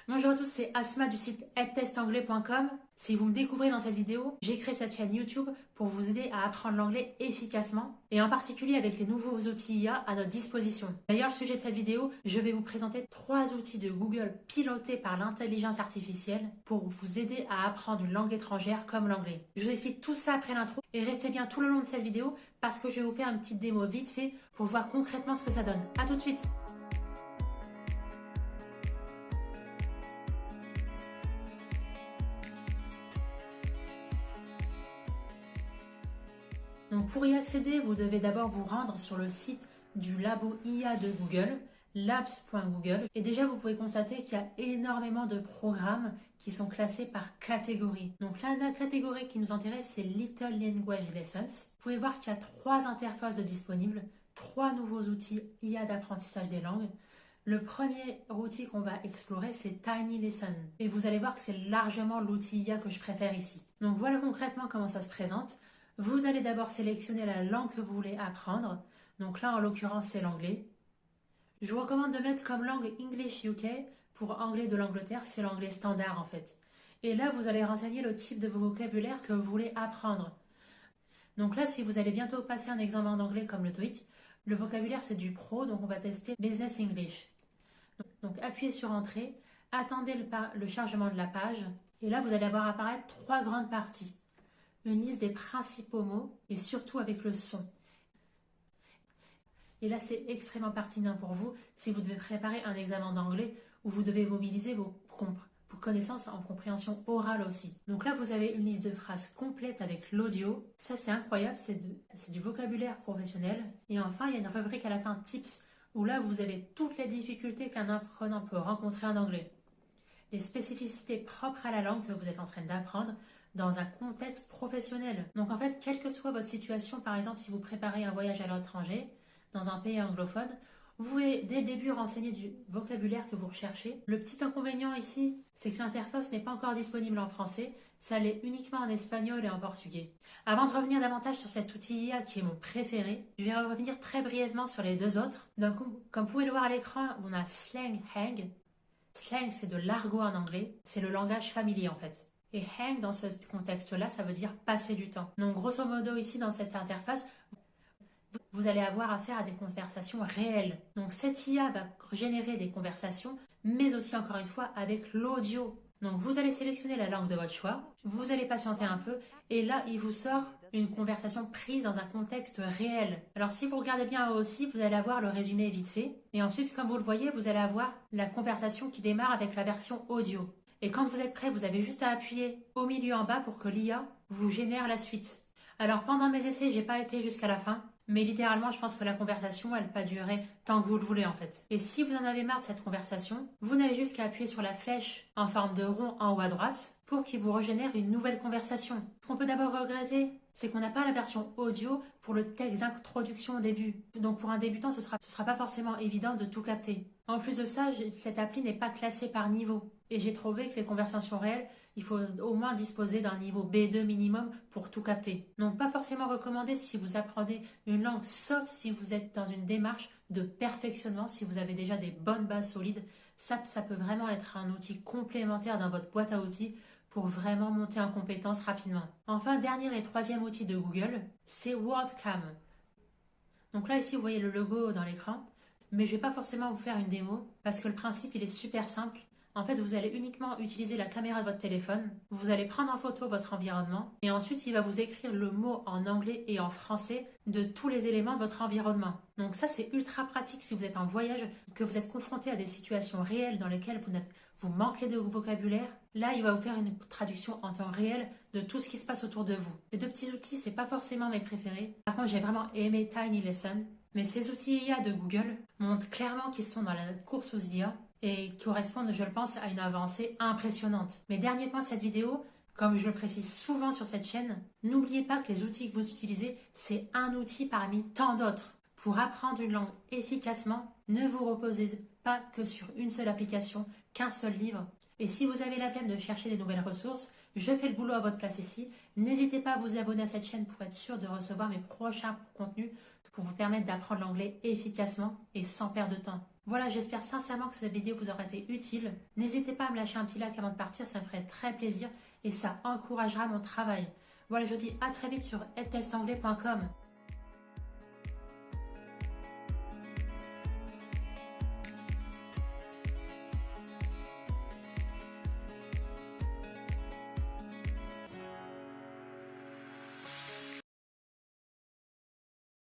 Bonjour à tous, c'est Asma du site edtestanglais.com. Si vous me découvrez dans cette vidéo, j'ai créé cette chaîne YouTube pour vous aider à apprendre l'anglais efficacement et en particulier avec les nouveaux outils IA à notre disposition. D'ailleurs, le sujet de cette vidéo, je vais vous présenter 3 outils de Google pilotés par l'intelligence artificielle pour vous aider à apprendre une langue étrangère comme l'anglais. Je vous explique tout ça après l'intro et restez bien tout le long de cette vidéo parce que je vais vous faire une petite démo vite fait pour voir concrètement ce que ça donne. À tout de suite! Donc pour y accéder, vous devez d'abord vous rendre sur le site du labo IA de Google, labs.google. Et déjà, vous pouvez constater qu'il y a énormément de programmes qui sont classés par catégorie. Donc là, la catégorie qui nous intéresse, c'est Little Language Lessons. Vous pouvez voir qu'il y a 3 interfaces de disponibles, 3 nouveaux outils IA d'apprentissage des langues. Le premier outil qu'on va explorer, c'est Tiny Lesson. Et vous allez voir que c'est largement l'outil IA que je préfère ici. Donc voilà concrètement comment ça se présente. Vous allez d'abord sélectionner la langue que vous voulez apprendre. Donc là, en l'occurrence, c'est l'anglais. Je vous recommande de mettre comme langue English UK. Pour anglais de l'Angleterre, c'est l'anglais standard en fait. Et là, vous allez renseigner le type de vocabulaire que vous voulez apprendre. Donc là, si vous allez bientôt passer un examen d'anglais comme le TOEIC, le vocabulaire c'est du pro, donc on va tester Business English. Donc appuyez sur Entrée, attendez le chargement de la page. Et là, vous allez voir apparaître 3 grandes parties. Une liste des principaux mots et surtout avec le son. Et là, c'est extrêmement pertinent pour vous si vous devez préparer un examen d'anglais où vous devez mobiliser vos connaissances en compréhension orale aussi. Donc là, vous avez une liste de phrases complète avec l'audio. Ça, c'est incroyable, c'est du vocabulaire professionnel. Et enfin, il y a une rubrique à la fin Tips où là, vous avez toutes les difficultés qu'un apprenant peut rencontrer en anglais. Les spécificités propres à la langue que vous êtes en train d'apprendre dans un contexte professionnel. Donc en fait, quelle que soit votre situation, par exemple si vous préparez un voyage à l'étranger, dans un pays anglophone, vous pouvez dès le début renseigner du vocabulaire que vous recherchez. Le petit inconvénient ici, c'est que l'interface n'est pas encore disponible en français, ça l'est uniquement en espagnol et en portugais. Avant de revenir davantage sur cet outil IA qui est mon préféré, je vais revenir très brièvement sur les 2 autres. Donc comme vous pouvez le voir à l'écran, on a Slang Hang. Slang, c'est de l'argot en anglais, c'est le langage familier en fait. Et hang, dans ce contexte-là, ça veut dire passer du temps. Donc, grosso modo, ici, dans cette interface, vous allez avoir affaire à des conversations réelles. Donc, cette IA va générer des conversations, mais aussi, encore une fois, avec l'audio. Donc, vous allez sélectionner la langue de votre choix, vous allez patienter un peu, et là, il vous sort une conversation prise dans un contexte réel. Alors, si vous regardez bien aussi, vous allez avoir le résumé vite fait. Et ensuite, comme vous le voyez, vous allez avoir la conversation qui démarre avec la version audio. Et quand vous êtes prêt, vous avez juste à appuyer au milieu en bas pour que l'IA vous génère la suite. Alors pendant mes essais, j'ai pas été jusqu'à la fin, mais littéralement, je pense que la conversation, elle peut durer tant que vous le voulez en fait. Et si vous en avez marre de cette conversation, vous n'avez juste qu'à appuyer sur la flèche en forme de rond en haut à droite pour qu'il vous régénère une nouvelle conversation. Ce qu'on peut d'abord regretter, c'est qu'on n'a pas la version audio pour le texte d'introduction au début. Donc pour un débutant, ce sera pas forcément évident de tout capter. En plus de ça, cette appli n'est pas classée par niveau. Et j'ai trouvé que les conversations réelles, il faut au moins disposer d'un niveau B2 minimum pour tout capter. Donc pas forcément recommandé si vous apprenez une langue, sauf si vous êtes dans une démarche de perfectionnement, si vous avez déjà des bonnes bases solides. Ça peut vraiment être un outil complémentaire dans votre boîte à outils pour vraiment monter en compétence rapidement. Enfin, dernier et 3e outil de Google, c'est WordCam. Donc là, ici, vous voyez le logo dans l'écran, mais je ne vais pas forcément vous faire une démo parce que le principe, il est super simple. En fait, vous allez uniquement utiliser la caméra de votre téléphone, vous allez prendre en photo votre environnement et ensuite, il va vous écrire le mot en anglais et en français de tous les éléments de votre environnement. Donc ça, c'est ultra pratique si vous êtes en voyage, que vous êtes confronté à des situations réelles dans lesquelles vous manquez de vocabulaire. Là, il va vous faire une traduction en temps réel de tout ce qui se passe autour de vous. Ces 2 petits outils, c'est pas forcément mes préférés. Par contre, j'ai vraiment aimé Tiny Lesson. Mais ces outils IA de Google montrent clairement qu'ils sont dans la course aux IA et correspondent, je le pense, à une avancée impressionnante. Mais dernier point de cette vidéo, comme je le précise souvent sur cette chaîne, n'oubliez pas que les outils que vous utilisez, c'est un outil parmi tant d'autres. Pour apprendre une langue efficacement, ne vous reposez pas que sur une seule application, qu'un seul livre. Et si vous avez la flemme de chercher des nouvelles ressources, je fais le boulot à votre place ici. N'hésitez pas à vous abonner à cette chaîne pour être sûr de recevoir mes prochains contenus pour vous permettre d'apprendre l'anglais efficacement et sans perdre de temps. Voilà, j'espère sincèrement que cette vidéo vous aura été utile. N'hésitez pas à me lâcher un petit like avant de partir, ça me ferait très plaisir et ça encouragera mon travail. Voilà, je vous dis à très vite sur edtestanglais.com.